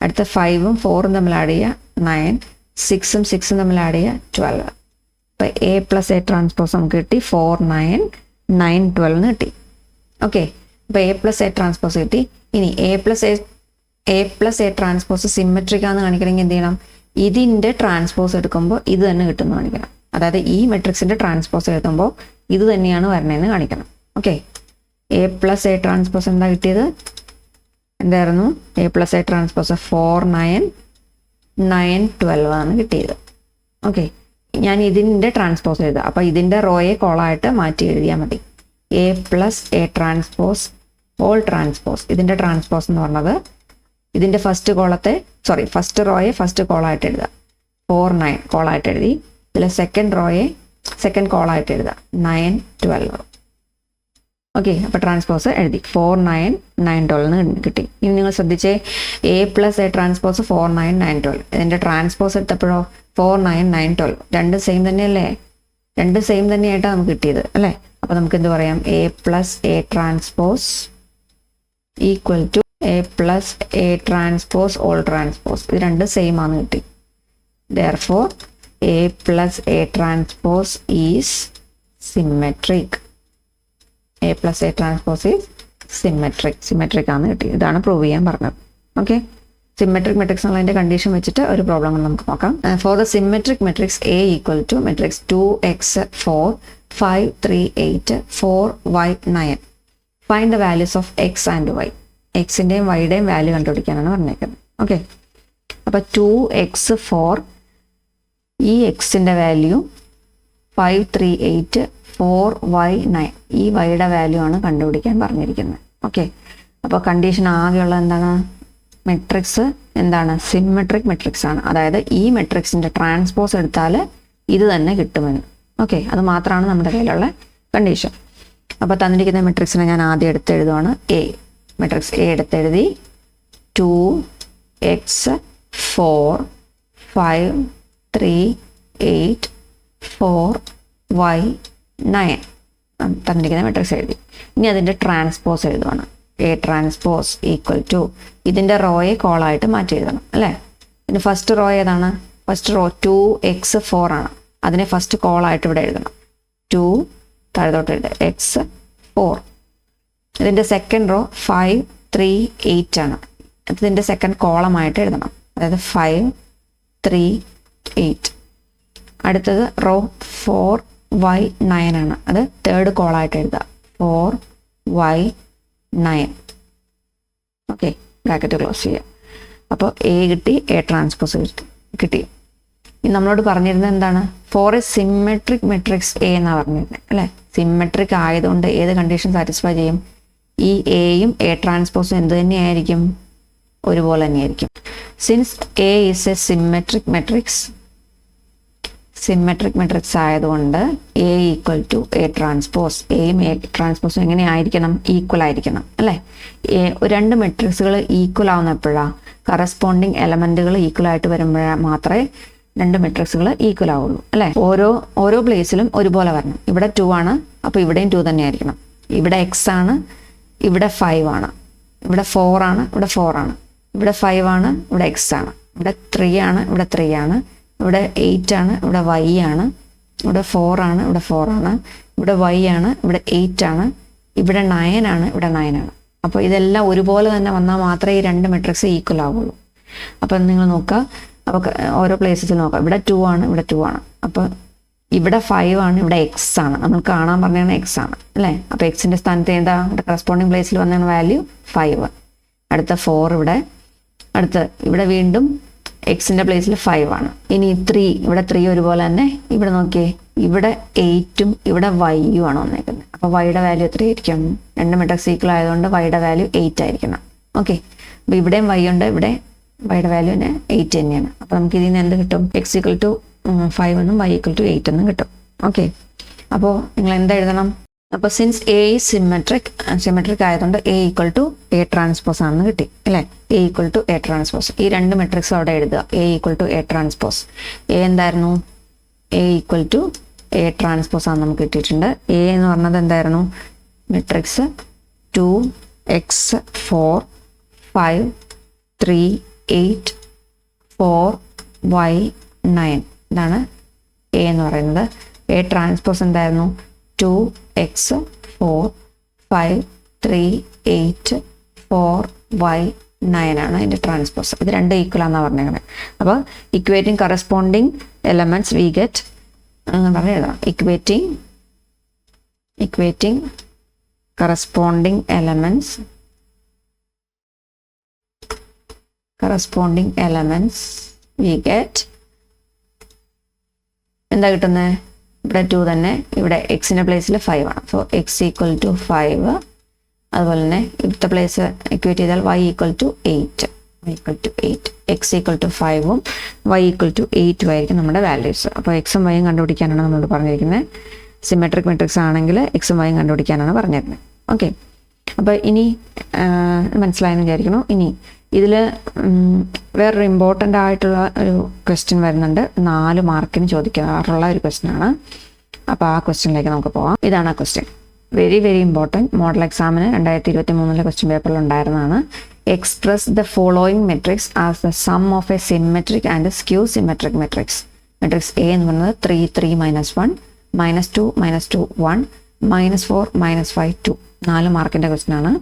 അടുത്ത 5ഉം 4ഉം തമ്മിൽ ആഡ് ചെയ്യുക 9. 6ഉം 6ഉം തമ്മിൽ ആഡ് ചെയ്യുക 12. അപ്പോൾ എ പ്ലസ് എ ട്രാൻസ്പോസ് നമുക്ക് കിട്ടി 4, 9, 9, 12 എന്ന് കിട്ടി. ഓക്കെ, അപ്പോൾ എ പ്ലസ് എ ട്രാൻസ്പോസ് കിട്ടി. ഇനി A plus A transpose symmetric ആണെന്ന് കാണിക്കണമെങ്കിൽ എന്ത് ചെയ്യണം? ഇതിൻ്റെ ട്രാൻസ്പോസ് എടുക്കുമ്പോൾ ഇത് തന്നെ കിട്ടുമെന്ന് കാണിക്കണം. അതായത് ഈ മെട്രിക്സിൻ്റെ ട്രാൻസ്പോസ് എടുക്കുമ്പോൾ ഇത് തന്നെയാണ് വരണേന്ന് കാണിക്കണം. Okay, A plus A transpose എന്താ കിട്ടിയത്? എന്തായിരുന്നു? എ പ്ലസ് എ ട്രാൻസ്പോസ് 4, 9, 9, 12 ആണ് കിട്ടിയത്. ഓക്കെ, ഞാൻ ഇതിൻ്റെ ട്രാൻസ്പോസ് എഴുതുക. അപ്പോൾ ഇതിൻ്റെ റോയെ കോളായിട്ട് മാറ്റി എഴുതിയാൽ മതി. A plus A transpose whole transpose. ഇതിൻ്റെ ട്രാൻസ്പോസ് എന്ന് പറഞ്ഞത് ഇതിൻ്റെ ഫസ്റ്റ് റോയെ ഫസ്റ്റ് കോളായിട്ട് എഴുതുക. 4, 9 കോളായിട്ട് എഴുതി. ഇതിൽ സെക്കൻഡ് റോയെ സെക്കൻഡ് കോളായിട്ട് എഴുതുക 9, 12. ഓക്കെ, അപ്പോൾ ട്രാൻസ്പോസ് എഴുതി 4, 9, 9, 12 എന്ന് കിട്ടി. ഇനി നിങ്ങൾ ശ്രദ്ധിച്ചേ, എ പ്ലസ് എ ട്രാൻസ്പോസ് 4, 9, 9, 12. ഇതിൻ്റെ ട്രാൻസ്പോസ് എടുത്തപ്പോഴോ 4, 9, 9, 12 രണ്ടും സെയിം തന്നെയല്ലേ? രണ്ടും സെയിം തന്നെയായിട്ടാണ് നമുക്ക് കിട്ടിയത് അല്ലേ? അപ്പോൾ നമുക്ക് എന്ത് പറയാം? A plus A transpose equal to A plus A transpose whole transpose. ഇത് രണ്ടും സെയിം ആണ് കിട്ടി. Therefore A plus A transpose is symmetric. A plus A transpose is symmetric ആണ് കിട്ടി. ഇതാണ് പ്രൂവ് ചെയ്യാൻ പറഞ്ഞത്. ഓക്കെ, സിമെട്രിക് മെട്രിക്സ് എന്നുള്ളതിൻ്റെ കണ്ടീഷൻ വെച്ചിട്ട് ഒരു പ്രോബ്ലം നമുക്ക് നോക്കാം. For the symmetric matrix A equal to matrix 2x, 4, 5, 3, 8, 4, y, 9. Find the values of X and Y. എക്സിൻ്റെയും വൈയുടെയും വാല്യൂ കണ്ടുപിടിക്കാനാണ് പറഞ്ഞേക്കുന്നത്. ഓക്കെ, അപ്പോൾ 2x 4, ഈ എക്സിൻ്റെ വാല്യൂ 5, 3, 8, 4, y, 9. ഈ വൈയുടെ വാല്യൂ ആണ് കണ്ടുപിടിക്കാൻ പറഞ്ഞിരിക്കുന്നത്. ഓക്കെ, അപ്പോൾ കണ്ടീഷൻ ആകെയുള്ള എന്താണ്? മെട്രിക്സ് എന്താണ്? സിമ്മെട്രിക് മെട്രിക്സ് ആണ്. അതായത് ഈ മെട്രിക്സിൻ്റെ ട്രാൻസ്പോസ് എടുത്താൽ ഇത് തന്നെ കിട്ടുമെന്ന്. ഓക്കെ, അത് മാത്രമാണ് നമ്മുടെ കയ്യിലുള്ള കണ്ടീഷൻ. അപ്പോൾ തന്നിരിക്കുന്ന മെട്രിക്സിനെ ഞാൻ ആദ്യം എടുത്തെഴുതുവാണ്. എ മെട്രിക്സ് എ എടുത്തെഴുതി. 2x 4 5 3 8 4 y 9 തന്നിരിക്കുന്ന മെട്രിക്സ് എഴുതി. ഇനി അതിൻ്റെ ട്രാൻസ്പോസ് എഴുതുവാണ്. എ ട്രാൻസ്പോസ് ഈക്വൽ ടു ഇതിൻ്റെ റോയെ കോളായിട്ട് മാറ്റി എഴുതണം അല്ലേ. ഇതിന് ഫസ്റ്റ് റോ ഏതാണ്? ഫസ്റ്റ് റോ 2x 4 ആണ്. അതിനെ ഫസ്റ്റ് കോളായിട്ട് ഇവിടെ എഴുതണം. 2 താഴത്തോട്ട് എഴുതുക, x 4. ഇതിൻ്റെ സെക്കൻഡ് റോ 5 3 8 ആണ്. ഇതിൻ്റെ സെക്കൻഡ് കോളമായിട്ട് എഴുതണം. അതായത് 5 3 8. അടുത്തത് റോ 4 y 9 ആണ്. അത് തേർഡ് കോളായിട്ട് എഴുതുക. 4 y 9. ഓക്കെ, ബ്രാക്കറ്റ് ക്ലോസ് ചെയ്യുക. അപ്പോൾ എ കിട്ടി, എ ട്രാൻസ്പോസ് കിട്ടി. ഇനി നമ്മളോട് പറഞ്ഞിരുന്നത് എന്താണ്? For a symmetric matrix A എന്നാണ് പറഞ്ഞിരുന്നത് അല്ലേ. സിമ്മെട്രിക് ആയതുകൊണ്ട് ഏത് കണ്ടീഷൻ സാറ്റിസ്ഫൈ ചെയ്യും? ഈ എയും എ ട്രാൻസ്പോസും എന്ത് തന്നെയായിരിക്കും? ഒരുപോലെ തന്നെയായിരിക്കും. Since A is A symmetric matrix ആയതുകൊണ്ട് A equal to A transpose. എയും എ ട്രാൻസ്പോസും എങ്ങനെയായിരിക്കണം? ഈക്വൽ ആയിരിക്കണം അല്ലേ. രണ്ട് മെട്രിക്സുകൾ ഈക്വൽ ആവുന്ന എപ്പോഴാണ്? കറസ്പോണ്ടിങ് എലമെന്റുകൾ ഈക്വൽ ആയിട്ട് വരുമ്പോഴാണ് മാത്രമേ രണ്ട് മെട്രിക്സുകൾ ഈക്വൽ ആവുള്ളൂ അല്ലേ. ഓരോ പ്ലേസിലും ഒരുപോലെ വരണം. ഇവിടെ 2 ആണ്, അപ്പോൾ ഇവിടെയും 2 തന്നെ ആയിരിക്കണം. ഇവിടെ x ആണ്, ഇവിടെ 5 ആണ്. ഇവിടെ 4 ആണ്, ഇവിടെ 4 ആണ്. ഇവിടെ 5 ആണ്, ഇവിടെ x ആണ്. ഇവിടെ 3 ആണ്, ഇവിടെ 3 ആണ്. ഇവിടെ 8 ആണ്, ഇവിടെ y ആണ്. ഇവിടെ 4 ആണ്, ഇവിടെ 4 ആണ്. ഇവിടെ y ആണ്, ഇവിടെ 8 ആണ്. ഇവിടെ 9 ആണ്, ഇവിടെ 9 ആണ്. അപ്പോൾ ഇതെല്ലാം ഒരുപോലെ തന്നെ വന്നാൽ മാത്രമേ ഈ രണ്ട് മെട്രിക്സ് ഈക്വൽ ആവുള്ളൂ. അപ്പം നിങ്ങൾ നോക്കുക, അപ്പോൾ ഓരോ പ്ലേസസിൽ നോക്കാം. ഇവിടെ 2 ആണ്, ഇവിടെ 2 ആണ്. അപ്പോൾ ഇവിടെ 5 ആണ്, ഇവിടെ x ആണ്. നമ്മൾ കാണാൻ പറഞ്ഞാണ് x ആണ് അല്ലേ. അപ്പോൾ എക്സിൻ്റെ സ്ഥാനത്ത് എന്താ? ഇവിടെ കറസ്പോണ്ടിങ് പ്ലേസിൽ വന്ന വാല്യൂ 5. അടുത്ത 4 ഇവിടെ. ഇവിടെ വീണ്ടും എക്സിൻ്റെ പ്ലേസിൽ 5 ആണ്. ഇനി 3, ഇവിടെ 3 ഒരുപോലെ തന്നെ. ഇവിടെ നോക്കിയേ, ഇവിടെ 8ഉം ഇവിടെ y ആണ് വന്നേക്കുന്നത്. അപ്പോൾ വൈയുടെ വാല്യൂ എത്രയായിരിക്കും? രണ്ട് മെട്രിക്സ് ഈക്വൽ ആയതുകൊണ്ട് വൈയുടെ വാല്യൂ 8 ആയിരിക്കണം. ഓക്കെ, അപ്പോൾ ഇവിടെയും y ഉണ്ട്, ഇവിടെ വൈയുടെ വാല്യൂ തന്നെ 8 തന്നെയാണ്. അപ്പോൾ നമുക്ക് ഇതിൽ നിന്ന് എന്ത് കിട്ടും? x ഈക്വൽ ടു 5 എന്നും y ഈക്വൽ ടു 8 എന്നും കിട്ടും. ഓക്കെ, അപ്പോൾ നിങ്ങൾ എന്താ എഴുതണം? അപ്പോൾ സിൻസ് എ ഈസ് സിമെട്രിക് ആയതുകൊണ്ട് A equal to A transpose ആണെന്ന് കിട്ടി അല്ലേ. A equal to A transpose. ഈ രണ്ട് മെട്രിക്സ് അവിടെ എഴുതുക. A equal to A transpose. A എന്തായിരുന്നു? A equal to A transpose ആണ് നമുക്ക് കിട്ടിയിട്ടുണ്ട്. എ എന്ന് പറഞ്ഞത് എന്തായിരുന്നു? Matrix 2x 4 5 3 8 4 y 9. ഇതാണ് എ എന്ന് പറയുന്നത്. എ ട്രാൻസ്പോസ് എന്തായിരുന്നു? 2x 4 5 3 8 4 y 9 ആണ് അതിൻ്റെ ട്രാൻസ്പോസ്. ഇത് രണ്ട് ഈക്വൽ ആണെന്നാണ് പറഞ്ഞേക്കുന്നത്. അപ്പോൾ equating corresponding elements we get പറഞ്ഞ് എഴുതാം. Equating corresponding elements we get എന്താ കിട്ടുന്നത്? ഇവിടെ 2 തന്നെ, ഇവിടെ എക്സിൻ്റെ പ്ലേസിൽ 5 ആണ്. So x equal to 5. അതുപോലെ തന്നെ ഇവിടുത്തെ പ്ലേസ് ഇക്വേറ്റ് ചെയ്താൽ y equal to 8. x equal to 5ഉം y ഈക്വൽ ടു 8ഉം ആയിരിക്കും നമ്മുടെ വാല്യൂസ്. അപ്പോൾ എക്സും വൈയും കണ്ടുപിടിക്കാനാണ് നമ്മളോട് പറഞ്ഞിരിക്കുന്നത്. സിമെട്രിക് മെട്രിക്സ് ആണെങ്കിൽ എക്സും വൈയും കണ്ടുപിടിക്കാനാണ് പറഞ്ഞിരുന്നത്. ഓക്കെ, അപ്പോൾ ഇനി മനസ്സിലായെന്ന് വിചാരിക്കുന്നു. ഇനി ഇതിൽ വേറൊരു ഇമ്പോർട്ടൻ്റ് ആയിട്ടുള്ള ഒരു ക്വസ്റ്റ്യൻ വരുന്നുണ്ട്. 4 മാർക്കിന് ചോദിക്കാറുള്ള ഒരു ക്വസ്റ്റ്യൻ ആണ്. അപ്പോൾ ആ ക്വസ്റ്റ്യനിലേക്ക് നമുക്ക് പോകാം. ഇതാണ് ആ ക്വസ്റ്റ്യൻ. Very important. മോഡൽ എക്സാമിന് 2023 ക്വസ്റ്റ്യൻ പേപ്പറിൽ ഉണ്ടായിരുന്നതാണ്. Express the following matrix as the sum of A symmetric and skew symmetric matrix. Matrix A എന്ന് പറയുന്നത് 3 3 -1 -2 -2 1 -4 -5 2. 4 മാർക്കിൻ്റെ ക്വസ്റ്റ്യൻ ആണ്.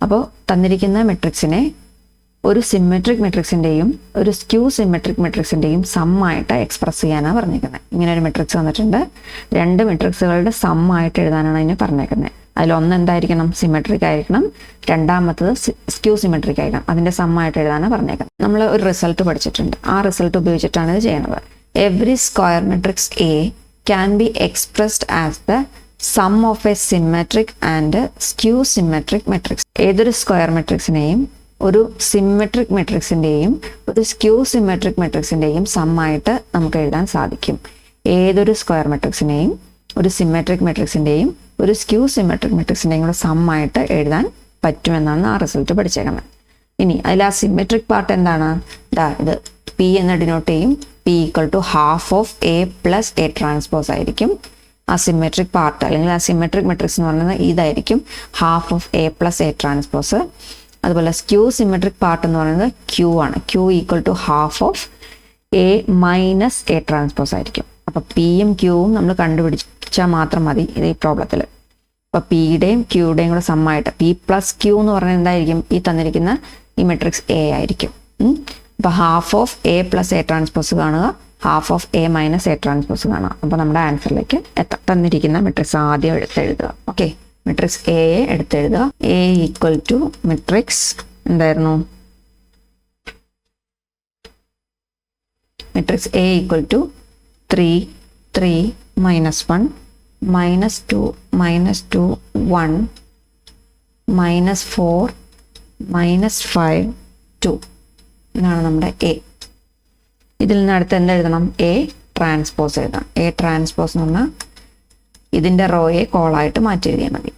അപ്പോൾ തന്നിരിക്കുന്ന മെട്രിക്സിനെ ഒരു സിമെട്രിക് മെട്രിക്സിൻ്റെയും ഒരു സ്ക്യൂ സിമെട്രിക് മെട്രിക്സിൻ്റെയും സമ്മായിട്ട് എക്സ്പ്രസ് ചെയ്യാനാണ് പറഞ്ഞേക്കുന്നത്. ഇങ്ങനെ ഒരു മെട്രിക്സ് വന്നിട്ടുണ്ട്, രണ്ട് മെട്രിക്സുകളുടെ സമ്മായിട്ട് എഴുതാനാണ് അതിനെ പറഞ്ഞേക്കുന്നത്. അതിലൊന്ന് എന്തായിരിക്കണം? സിമെട്രിക് ആയിരിക്കണം, രണ്ടാമത്തത് സ്ക്യൂ സിമെട്രിക് ആയിരിക്കണം. അതിൻ്റെ സമ്മായിട്ട് എഴുതാനാണ് പറഞ്ഞേക്കുന്നത്. നമ്മൾ ഒരു റിസൾട്ട് പഠിച്ചിട്ടുണ്ട്, ആ റിസൾട്ട് ഉപയോഗിച്ചിട്ടാണ് ഇത് ചെയ്യുന്നത്. Every square matrix A can be expressed as the sum of A symmetric and skew symmetric matrix. ഏതൊരു സ്ക്വയർ മെട്രിക്സിനെയും ഒരു സിമെട്രിക് മെട്രിക്സിൻ്റെയും ഒരു സ്ക്യൂ സിമെട്രിക് മെട്രിക്സിൻ്റെയും സമ്മായിട്ട് നമുക്ക് എഴുതാൻ സാധിക്കും. ഏതൊരു സ്ക്വയർ മെട്രിക്സിനെയും ഒരു സിമെട്രിക് മെട്രിക്സിൻ്റെയും ഒരു സ്ക്യൂ സിമെട്രിക് മെട്രിക്സിൻ്റെയും കൂടെ സമ്മായിട്ട് എഴുതാൻ പറ്റുമെന്നാണ് ആ റിസൾട്ട് പഠിച്ചേക്കുന്നത്. ഇനി അതിൽ ആ സിമെട്രിക് പാർട്ട് എന്താണ്? ഇത് പി എന്ന് ഡിനോട്ട് ചെയ്യും. P equal to half of A plus A transpose ആയിരിക്കും ആ സിമെട്രിക് പാർട്ട്, അല്ലെങ്കിൽ ആ സിമെട്രിക് മെട്രിക്സ് എന്ന് പറയുന്നത് ഇതായിരിക്കും, half of A plus A transpose. അതുപോലെ സ്ക്യൂ സിമെട്രിക് പാർട്ട് എന്ന് പറയുന്നത് ക്യൂ ആണ്. Q equal to half of A minus A transpose ആയിരിക്കും. അപ്പോൾ പിയും ക്യൂവും നമ്മൾ കണ്ടുപിടിച്ചാൽ മാത്രം മതി ഇത് ഈ പ്രോബ്ലത്തിൽ. അപ്പോൾ പിയുടെയും ക്യൂയുടെയും കൂടെ സമ്മായിട്ട് പി പ്ലസ് ക്യൂ എന്ന് പറഞ്ഞാൽ എന്തായിരിക്കും? ഈ തന്നിരിക്കുന്ന ഈ മെട്രിക്സ് എ ആയിരിക്കും. അപ്പോൾ half of A plus A transpose കാണുക, half of A minus A transpose കാണുക. അപ്പോൾ നമ്മുടെ ആൻസറിലേക്ക് തന്നിരിക്കുന്ന മെട്രിക്സ് ആദ്യം എടുത്തെഴുതുക. ഓക്കെ, മെട്രിക്സ് എ എടുത്തെഴുതുക. എ ഈക്വൽ ടു മെട്രിക്സ് എന്തായിരുന്നു? മെട്രിക്സ് എ ഈക്വൽ ടു 3 3 -1 -2 -2 1 -4 -5 2 ഇതാണ് നമ്മുടെ എ. ഇതിൽ നിന്ന് അടുത്ത് എന്ത് എഴുതണം? എ ട്രാൻസ്പോസ് എഴുതാം. എ ട്രാൻസ്പോസ് എന്ന് പറഞ്ഞാൽ ഇതിൻ്റെ റോയെ കോളായിട്ട് മാറ്റി എഴുതിയാൽ മതി.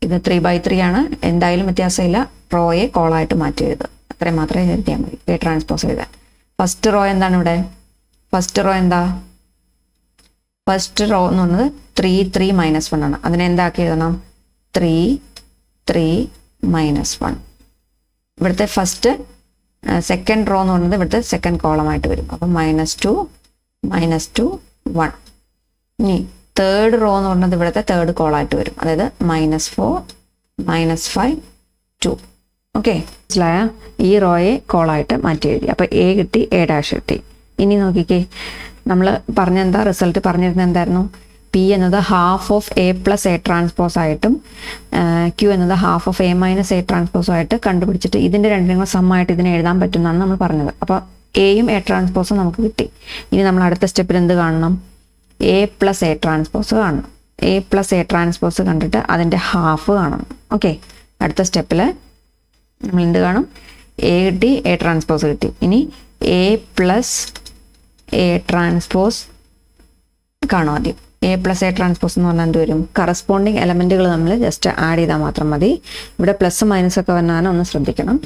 ഇത് 3/3 ആണ്, എന്തായാലും വ്യത്യാസമില്ല. റോയെ കോളായിട്ട് മാറ്റി എഴുതുക, അത്രയും മാത്രമേ എഴുതിയാൽ മതി. എ ട്രാൻസ്പോസ് എഴുതാൻ. ഫസ്റ്റ് റോ എന്താണ് ഇവിടെ? ഫസ്റ്റ് റോ എന്താ? ഫസ്റ്റ് റോ എന്ന് പറഞ്ഞത് 3 3 -1 ആണ്. അതിനെ എന്താക്കി എഴുതണം? 3 3 -1. ഇവിടുത്തെ ഫസ്റ്റ് സെക്കൻഡ് റോ എന്ന് പറയുന്നത് ഇവിടുത്തെ സെക്കൻഡ് കോളമായിട്ട് വരും. അപ്പം -2 -2 1. ഇനി തേർഡ് റോ എന്ന് പറയുന്നത് ഇവിടുത്തെ തേർഡ് കോളായിട്ട് വരും, അതായത് -4 -5 2. ഓക്കെ, മനസ്സിലായ? ഈ റോയെ കോളായിട്ട് മാറ്റി എഴുതി. അപ്പോൾ എ കിട്ടി, എ ഡാഷ് കിട്ടി. ഇനി നോക്കിക്കേ, നമ്മൾ പറഞ്ഞെന്താ റിസൾട്ട് പറഞ്ഞിരുന്നത് എന്തായിരുന്നു? പി എന്നത് half of A plus A transpose ആയിട്ടും ക്യൂ എന്നത് half of A minus A ട്രാൻസ്പോസും ആയിട്ട് കണ്ടുപിടിച്ചിട്ട് ഇതിൻ്റെ രണ്ടിനും കൂടെ സമ്മായിട്ട് ഇതിനെ എഴുതാൻ പറ്റുമെന്നാണ് നമ്മൾ പറഞ്ഞത്. അപ്പോൾ എയും എ ട്രാൻസ്പോസും നമുക്ക് കിട്ടി. ഇനി നമ്മൾ അടുത്ത സ്റ്റെപ്പിൽ എന്ത് കാണണം? എ പ്ലസ് എ ട്രാൻസ്പോസ് കാണണം. എ പ്ലസ് എ ട്രാൻസ്പോസ് കണ്ടിട്ട് അതിൻ്റെ ഹാഫ് കാണണം. ഓക്കെ, അടുത്ത സ്റ്റെപ്പിൽ നമ്മൾ എന്ത് കാണും? എ കിട്ടി, എ ട്രാൻസ്പോസ് കിട്ടി. ഇനി എ പ്ലസ് എ ട്രാൻസ്പോസ് കാണും ആദ്യം. എ പ്ലസ് എ ട്രാൻസ്പോസ് എന്ന് പറഞ്ഞാൽ എന്ത് വരും? കറസ്പോണ്ടിങ് എലമെൻറ്റുകൾ നമ്മൾ ജസ്റ്റ് ആഡ് ചെയ്താൽ മാത്രം മതി. ഇവിടെ പ്ലസ് മൈനസ് ഒക്കെ വന്നാലും ഒന്ന് ശ്രദ്ധിക്കണം.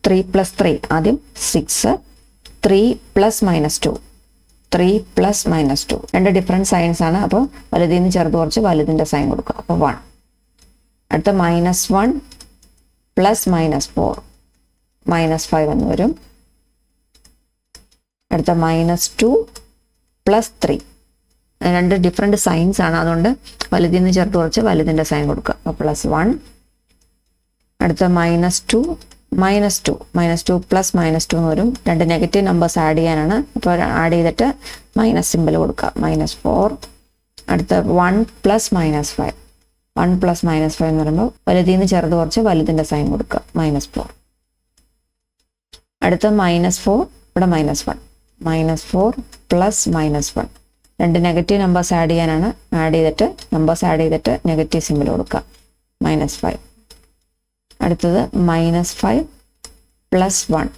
3 + 3 ആദ്യം 6, 3 + -2 3 + -2 രണ്ട് ഡിഫറെൻറ്റ് സൈൻസ് ആണ്. അപ്പോൾ വലുതിൽ നിന്ന് ചെറുത് കുറച്ച് വലുതിൻ്റെ സൈൻ കൊടുക്കുക. അപ്പോൾ 1. അടുത്ത -1 + -4 -5 എന്ന് വരും. അടുത്ത -2 + 3 രണ്ട് ഡിഫറെൻറ്റ് സൈൻസ് ആണ്, അതുകൊണ്ട് വലുതിൽ നിന്ന് ചേർത്ത് കുറച്ച് വലുതിൻ്റെ സൈൻ കൊടുക്കുക. അപ്പോൾ +1. അടുത്ത -2 -2 + -2 എന്ന് വരും. രണ്ട് നെഗറ്റീവ് നമ്പേഴ്സ് ആഡ് ചെയ്യാനാണ്. അപ്പോൾ ആഡ് ചെയ്തിട്ട് മൈനസ് സിമ്പിൾ കൊടുക്കുക. -4. അടുത്ത 1 + -5 1 + -5 എന്ന് പറയുമ്പോൾ വലുതിൽ നിന്ന് ചെറുത് കുറച്ച് വലുതിൻ്റെ സൈൻ കൊടുക്കുക. -4. അടുത്ത -4, ഇവിടെ -1 -4 + -1 രണ്ട് നെഗറ്റീവ് നമ്പേഴ്സ് ആഡ് ചെയ്യാനാണ്. ആഡ് ചെയ്തിട്ട് നെഗറ്റീവ് സിമ്പിൾ കൊടുക്കുക. -5. അടുത്തത് -5 + 1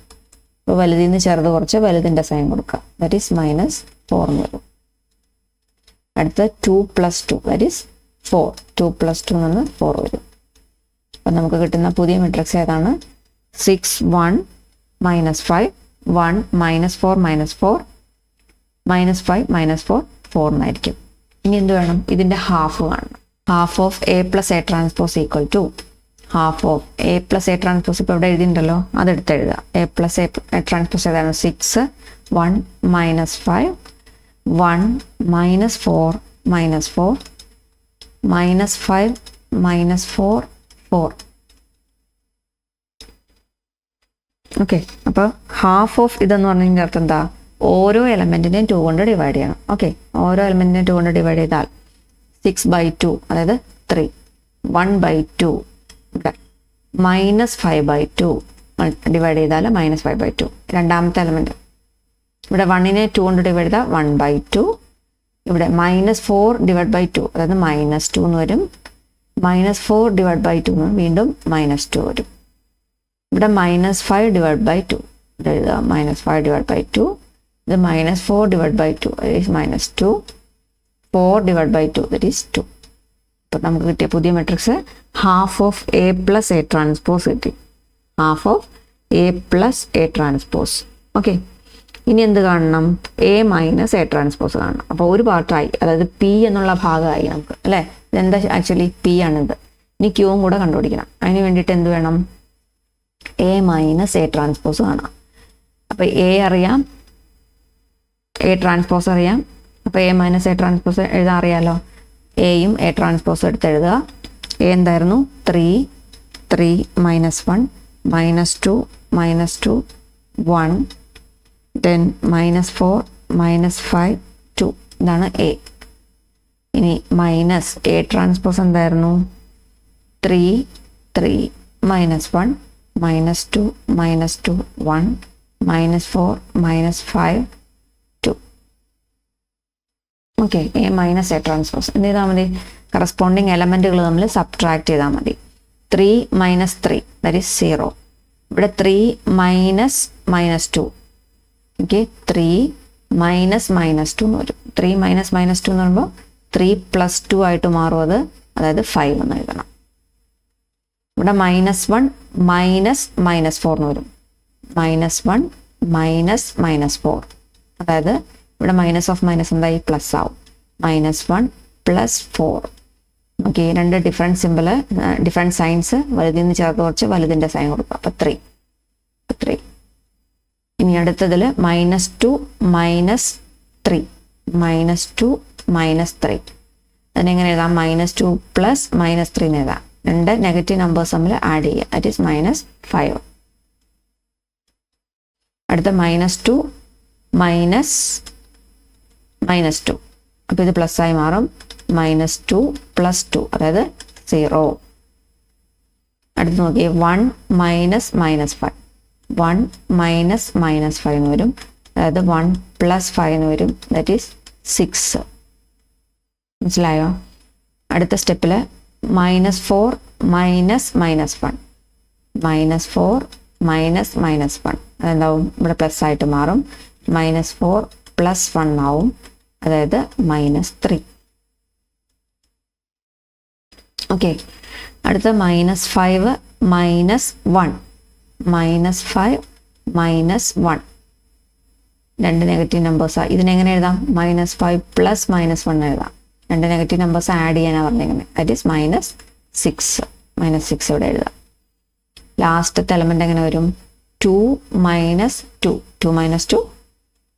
അപ്പോൾ വലുതിൽ നിന്ന് ചെറുത് കുറച്ച് വലുതിൻ്റെ സൈൻ കൊടുക്കുക. ദാറ്റ് ഈസ് -4 എന്ന് വരും. അടുത്ത 2 + 2 ദാറ്റ് ഈസ് 4. 2 + 2 എന്ന് 4 വരും. അപ്പം നമുക്ക് കിട്ടുന്ന പുതിയ മെട്രിക്സ് ഏതാണ്? 6 1 -5 1 -4 -4 -5 -4 4 എന്നായിരിക്കും. ഇനി എന്ത് വേണം? ഇതിൻ്റെ ഹാഫ് കാണണം. Half of A plus A transpose equal to half of A plus A transpose ഇപ്പോൾ ഇവിടെ എഴുതിയിട്ടുണ്ടല്ലോ, അതെടുത്ത് എഴുതുക. എ പ്ലസ് എ ട്രാൻസ്പോസ് ഏതാണ്? 6 1 -5 1 -4 -4 -5 -4 4 ഓക്കെ, അപ്പോൾ ഹാഫ് ഓഫ് ഇതെന്ന് പറഞ്ഞതിൻ്റെ അർത്ഥം എന്താ? ഓരോ എലമെൻറ്റിനെയും 2 കൊണ്ട് ഡിവൈഡ് ചെയ്യണം. ഓക്കെ, ഓരോ എലമെൻറ്റിനെയും 2 കൊണ്ട് ഡിവൈഡ് ചെയ്താൽ 6/2, അതായത് 3, 1/2, ഇവിടെ -5/2 ഡിവൈഡ് ചെയ്താൽ -5/2. രണ്ടാമത്തെ എലമെൻറ്റ് ഇവിടെ 1നെ 2 കൊണ്ട് ഡിവൈഡ് ചെയ്താൽ 1/2. ഇവിടെ -4/2, അതായത് -2 എന്ന് വരും. -4/2 വീണ്ടും -2 വരും. ഇവിടെ -5/2 ഇവിടെ എഴുതുക, -5/2. ഇത് -4/2 -2, 4/2 that is 2. അപ്പോൾ നമുക്ക് കിട്ടിയ പുതിയ matrix half of A + A transpose കിട്ടി. Half of A + A transpose. Okay, ഇനി എന്ത് കാണണം? A - A ട്രാൻസ്പോസ് കാണണം. അപ്പോൾ ഒരു പാർട്ടായി, അതായത് P എന്നുള്ള ഭാഗമായി നമുക്ക്, അല്ലേ? ഇതെന്താ ആക്ച്വലി? P ആണിത്. ഇനി Qവും കൂടെ കണ്ടുപിടിക്കണം. അതിന് വേണ്ടിയിട്ട് എന്ത് വേണം? A - A ട്രാൻസ്പോസ് കാണാം. അപ്പോൾ A അറിയാം, A ട്രാൻസ്പോസ് അറിയാം. അപ്പോൾ A - A ട്രാൻസ്പോസ് എഴുതാൻ അറിയാമല്ലോ. എയും A ട്രാൻസ്പോസ് എടുത്ത് എഴുതുക. A എന്തായിരുന്നു? 3 -1 -2 -2 1 then -4 -5 2. ഇതാണ് A. ഇനി A ട്രാൻസ്പോസ് എന്തായിരുന്നു? 3 -1 -2 -2 1 -4 -5 2. ഓക്കെ, A - A ട്രാൻസ്പോസ് എന്ത് ചെയ്താൽ മതി? കറസ്പോണ്ടിങ് എലമെൻറ്റുകൾ നമ്മൾ സബ്ട്രാക്ട് ചെയ്താൽ മതി. 3 - 3 ദാറ്റ് ഈസ് 0. ഇവിടെ 3 -2. ഓക്കെ, 3 -2 എന്ന് വരും. 3 -2 എന്ന് പറയുമ്പോൾ 3 + 2 ആയിട്ട് മാറും അത്, അതായത് 5 എന്ന് എഴുതണം. ഇവിടെ -1 -4 എന്ന് വരും. -1 -4, അതായത് ഇവിടെ മൈനസ് ഓഫ് മൈനസ് എന്തായി? പ്ലസ് ആവും. -1 + 4. ഓക്കെ, രണ്ട് ഡിഫറെൻറ്റ് സിമ്പിള്, ഡിഫറെൻറ്റ് സൈൻസ്. വലുതിൽ നിന്ന് ചേർത്ത് കുറച്ച് വലുതിൻ്റെ സൈൻ കൊടുക്കുക. അപ്പോൾ 3. ഇനി അടുത്തതിൽ -2 -3 -2 -3. അതിനെങ്ങനെ എഴുതാം? -2 + -3 എന്ന് എഴുതാം. രണ്ട് നെഗറ്റീവ് നമ്പേഴ്സ് തമ്മിൽ ആഡ് ചെയ്യുക, ദാറ്റ് ഈസ് -5. അടുത്ത -2 -2. അപ്പോൾ ഇത് പ്ലസ് ആയി മാറും. -2 + 2, അതായത് 0. അടുത്ത് നോക്കിയേ, 1 -5. 1 -5 എന്ന് വരും, അതായത് 1 + 5 എന്ന് വരും, ദാറ്റ് ഈസ് 6. മനസ്സിലായോ? അടുത്ത സ്റ്റെപ്പിൽ -4 -1. -4 -1 അതെന്താവും? ഇവിടെ പ്ലസ് ആയിട്ട് മാറും. -4 + 1 ആവും, അതായത് -3. ഓക്കെ, അടുത്ത -5 -1. -5 -1 രണ്ട് നെഗറ്റീവ് നമ്പേഴ്സാണ്. ഇതിനെങ്ങനെ എഴുതാം? -5 + -1 എഴുതാം. രണ്ട് നെഗറ്റീവ് നമ്പേഴ്സ് ആഡ് ചെയ്യാനാണ് പറഞ്ഞിരിക്കുന്നത്, ദാറ്റ് ഈസ് -6. -6 ഇവിടെ എഴുതാം. ലാസ്റ്റത്തെ എലമെൻ്റ് എങ്ങനെ വരും? 2 - 2. 2 -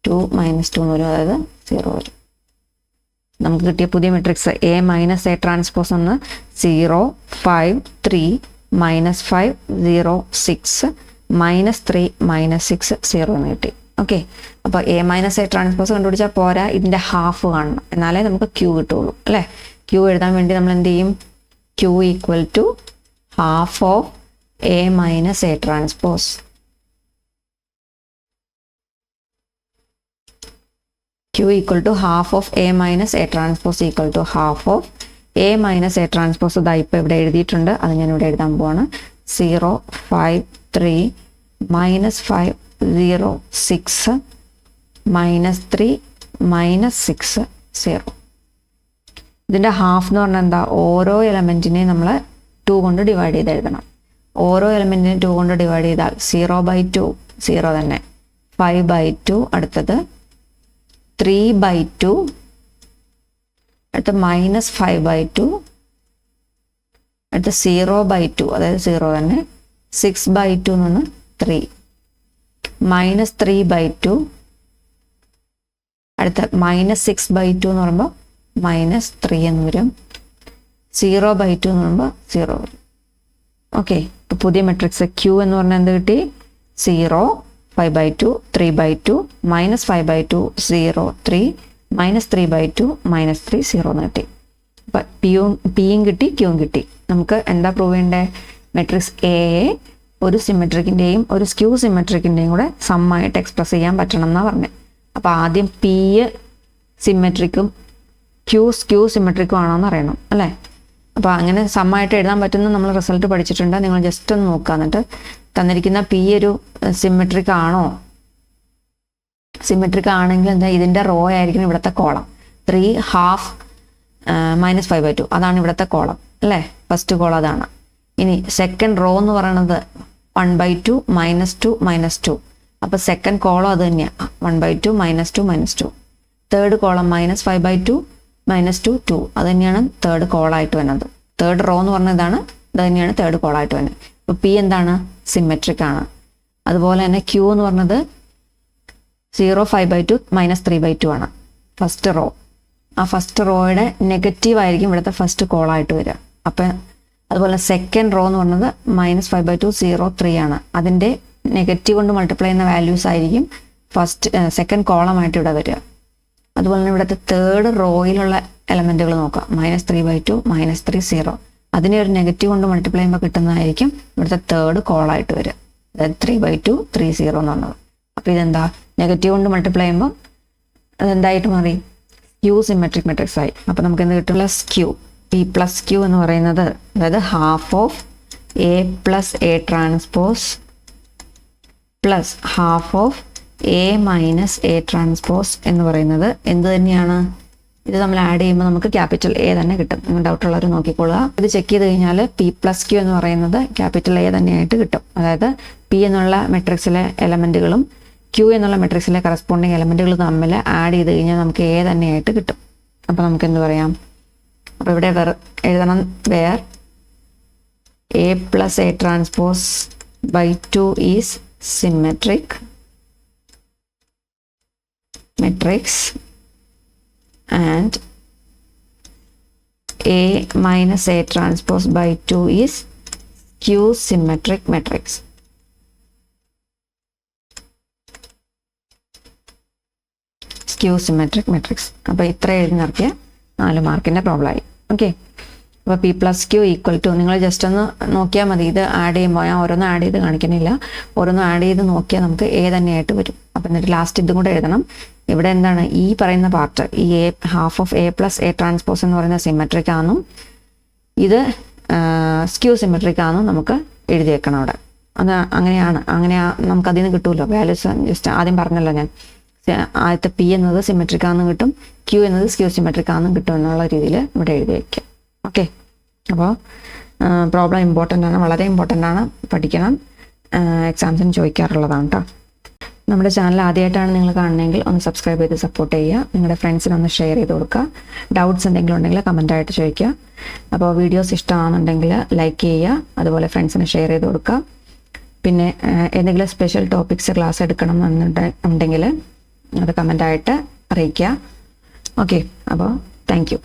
2 എന്ന് വരും, അതായത് 0 വരും. നമുക്ക് കിട്ടിയ പുതിയ മെട്രിക്സ് A - A ട്രാൻസ്പോസ് ഒന്ന് 0 5 3 -5 0 6 -3 -6 0 എന്ന് കിട്ടി. ഓക്കെ, അപ്പോൾ A - A ട്രാൻസ്പോസ് കണ്ടുപിടിച്ചാൽ പോരാ, ഇതിൻ്റെ ഹാഫ് കാണണം, എന്നാലേ നമുക്ക് Q കിട്ടുള്ളൂ, അല്ലേ? Q എഴുതാൻ വേണ്ടി നമ്മൾ എന്ത് ചെയ്യും? Q = half of A - A transpose. Q = half of A - A transpose = half of A - A transpose. ഇതാ ഇപ്പോൾ ഇവിടെ എഴുതിയിട്ടുണ്ട്, അത് ഞാൻ ഇവിടെ എഴുതാൻ പോവാണ്. 0 5 3 -5 0 6 -3 -6 0. ഇതിൻ്റെ ഹാഫ് എന്ന് പറഞ്ഞാൽ എന്താ? ഓരോ എലമെൻറ്റിനെയും നമ്മൾ 2 കൊണ്ട് ഡിവൈഡ് ചെയ്ത് എഴുതണം. ഓരോ എലമെൻറ്റിനെയും 2 കൊണ്ട് ഡിവൈഡ് ചെയ്താൽ 0/2 0 തന്നെ. 5/2, അടുത്തത് 3/2, അടുത്ത -5/2, അടുത്ത 0/2, അതായത് 0 തന്നെ. 6/2 എന്ന് പറഞ്ഞാൽ 3. -3/2, അടുത്ത -6/2 എന്ന് പറയുമ്പോൾ -3 എന്ന് വരും. 0/2 എന്ന് പറയുമ്പോൾ 0 വരും. ഓക്കെ, ഇപ്പോൾ പുതിയ മെട്രിക്സ് Q എന്ന് പറഞ്ഞാൽ എന്ത് കിട്ടി? 0, 5/2, 3/2, -5/2, 0, 3, -3/2, -3, 0 എന്ന് കിട്ടി. അപ്പം പിയും കിട്ടി, ക്യൂവും കിട്ടി. നമുക്ക് എന്താ പ്രൂവ് ചെയ്യേണ്ടത്? മെട്രിക്സ് എയെ ഒരു സിമെട്രിക്കിൻ്റെയും ഒരു സ്ക്യൂ സിമെട്രിക്കിൻ്റെയും കൂടെ സമ്മായിട്ട് എക്സ്പ്രസ് ചെയ്യാൻ പറ്റണം എന്നാണ് പറഞ്ഞത്. അപ്പോൾ ആദ്യം പി സിമെട്രിക്കും സ്ക്യൂ സിമെട്രിക്കും ആണോന്ന് അറിയണം അല്ലേ? അപ്പോൾ അങ്ങനെ സമ്മായിട്ട് എഴുതാൻ പറ്റുന്ന നമ്മൾ റിസൾട്ട് പഠിച്ചിട്ടുണ്ട്. നിങ്ങൾ ജസ്റ്റ് ഒന്ന് നോക്കുക. എന്നിട്ട് തന്നിരിക്കുന്ന പി ഒരു സിമെട്രിക് ആണോ? സിമെട്രിക് ആണെങ്കിൽ എന്താ, ഇതിൻ്റെ റോ ആയിരിക്കും ഇവിടുത്തെ കോളം. 3, ½ -5/2 അതാണ് ഇവിടുത്തെ കോളം അല്ലേ? ഫസ്റ്റ് കോളം അതാണ്. ഇനി സെക്കൻഡ് റോ എന്ന് പറയുന്നത് 1/2, -2, -2. അപ്പോൾ സെക്കൻഡ് കോളം അത് തന്നെയാണ്, 1/2, -2, -2. Third column -5/2, -2, 2. അത് തന്നെയാണ് തേർഡ് കോളായിട്ട് വരുന്നത്. തേർഡ് റോ എന്ന് പറഞ്ഞ ഇതാണ്, ഇത് തന്നെയാണ് തേർഡ് കോളായിട്ട് വരുന്നത്. അപ്പോൾ പി എന്താണ്? സിമെട്രിക് ആണ്. അതുപോലെ തന്നെ ക്യൂ എന്ന് പറഞ്ഞത് 0, 5/2, -3/2 ആണ് ഫസ്റ്റ് റോ. ആ ഫസ്റ്റ് റോയുടെ നെഗറ്റീവ് ആയിരിക്കും ഇവിടുത്തെ ഫസ്റ്റ് കോളായിട്ട് വരിക. അപ്പം അതുപോലെ സെക്കൻഡ് റോ എന്ന് പറഞ്ഞത് -5/2, 0, 3 ആണ്. അതിൻ്റെ നെഗറ്റീവ് കൊണ്ട് മൾട്ടിപ്ലൈ ചെയ്യുന്ന വാല്യൂസ് ആയിരിക്കും സെക്കൻഡ് കോളമായിട്ട് ഇവിടെ വരിക. അതുപോലെ തന്നെ ഇവിടുത്തെ തേർഡ് റോയിലുള്ള എലമെൻറ്റുകൾ നോക്കാം. -3/2, -3, 0. അതിനെ ഒരു നെഗറ്റീവ് കൊണ്ട് മൾട്ടിപ്ലൈ ചെയ്യുമ്പോൾ കിട്ടുന്നതായിരിക്കും ഇവിടുത്തെ തേർഡ് കോളായിട്ട് വരിക. അതായത് 3/2, 3, 0 എന്ന് പറഞ്ഞത്. അപ്പോൾ ഇതെന്താ, നെഗറ്റീവ് കൊണ്ട് മൾട്ടിപ്ലൈ ചെയ്യുമ്പോൾ അതെന്തായിട്ട് മാറി? ക്യൂ സിമെട്രിക് മെട്രിക്സ് ആയി. അപ്പോൾ നമുക്ക് എന്ത് കിട്ടും? Plus Q. P plus Q എന്ന് പറയുന്നത് അതായത് ½ A + A transpose plus ½ A - A transpose എന്ന് പറയുന്നത് എന്ത് തന്നെയാണ്? ഇത് നമ്മൾ ആഡ് ചെയ്യുമ്പോൾ നമുക്ക് ക്യാപിറ്റൽ എ തന്നെ കിട്ടും. നിങ്ങൾ ഡൗട്ടുള്ളവർ നോക്കിക്കൊള്ളുക. ഇത് ചെക്ക് ചെയ്ത് കഴിഞ്ഞാൽ പി പ്ലസ് ക്യൂ എന്ന് പറയുന്നത് ക്യാപിറ്റൽ എ തന്നെയായിട്ട് കിട്ടും. അതായത് പി എന്നുള്ള മെട്രിക്സിലെ എലമെൻറ്റുകളും ക്യൂ എന്നുള്ള മെട്രിക്സിലെ കറസ്പോണ്ടിങ് എലമെൻറ്റുകൾ തമ്മിൽ ആഡ് ചെയ്ത് കഴിഞ്ഞാൽ നമുക്ക് എ തന്നെയായിട്ട് കിട്ടും. അപ്പോൾ നമുക്ക് എന്ത് പറയാം? അപ്പോൾ ഇവിടെ എഴുതണം where A + A transpose /2 is symmetric matrix and A - A transpose /2 is skew symmetric matrix. Skew symmetric matrix. അപ്പോൾ ഇത്ര എഴുതി നിർത്തിയ 4 മാർക്കിൻ്റെ പ്രോബ്ലം ആയി. ഓക്കെ. അപ്പോൾ P plus Q equal to, നിങ്ങൾ ജസ്റ്റ് ഒന്ന് നോക്കിയാൽ മതി. ഇത് ആഡ് ചെയ്യുമ്പോൾ ഞാൻ ഓരോന്നും ആഡ് ചെയ്ത് കാണിക്കുന്നില്ല. ഓരോന്നും ആഡ് ചെയ്ത് നോക്കിയാൽ നമുക്ക് എ തന്നെയായിട്ട് വരും. അപ്പം എന്നിട്ട് ലാസ്റ്റ് ഇതും കൂടെ എഴുതണം. ഇവിടെ എന്താണ് ഈ പറയുന്ന പാർട്ട്, ഈ ½ A + A ട്രാൻസ്പോസ് എന്ന് പറയുന്ന സിമെട്രിക് ആണെന്നും ഇത് സ്ക്യൂ സിമെട്രിക് ആണെന്നും നമുക്ക് എഴുതി വെക്കണം അവിടെ. അത് അങ്ങനെയാണ്. നമുക്ക് അതിൽ നിന്ന് കിട്ടുമല്ലോ വാല്യൂസ്. ജസ്റ്റ് ആദ്യം പറഞ്ഞല്ലോ ഞാൻ, ആദ്യത്തെ പി എന്നത് സിമെട്രിക് ആണെന്നും കിട്ടും, ക്യൂ എന്നത് സ്ക്യൂ സിമെട്രിക് ആണെന്നും കിട്ടും എന്നുള്ള രീതിയിൽ ഇവിടെ എഴുതി വയ്ക്കാം. ഓക്കെ. അപ്പോൾ പ്രോബ്ലം ഇമ്പോർട്ടൻ്റ് ആണ്, വളരെ ഇമ്പോർട്ടൻ്റ് ആണ്, പഠിക്കണം. എക്സാംസിന് ചോദിക്കാറുള്ളതാണ് കേട്ടോ. നമ്മുടെ ചാനൽ ആദ്യമായിട്ടാണ് നിങ്ങൾ കാണുന്നതെങ്കിൽ ഒന്ന് സബ്സ്ക്രൈബ് ചെയ്ത് സപ്പോർട്ട് ചെയ്യുക. നിങ്ങളുടെ ഫ്രണ്ട്സിനൊന്ന് ഷെയർ ചെയ്ത് കൊടുക്കുക. ഡൗട്ട്സ് എന്തെങ്കിലും ഉണ്ടെങ്കിൽ കമൻറ്റായിട്ട് ചോദിക്കുക. അപ്പോൾ വീഡിയോസ് ഇഷ്ടമാണെന്നുണ്ടെങ്കിൽ ലൈക്ക് ചെയ്യുക. അതുപോലെ ഫ്രണ്ട്സിന് ഷെയർ ചെയ്ത് കൊടുക്കുക. പിന്നെ എന്തെങ്കിലും സ്പെഷ്യൽ ടോപ്പിക്സ് ക്ലാസ് എടുക്കണം എന്നുണ്ടെങ്കിൽ അത് കമൻറ്റായിട്ട് അറിയിക്കുക. ഓക്കെ. അപ്പോൾ താങ്ക് യു.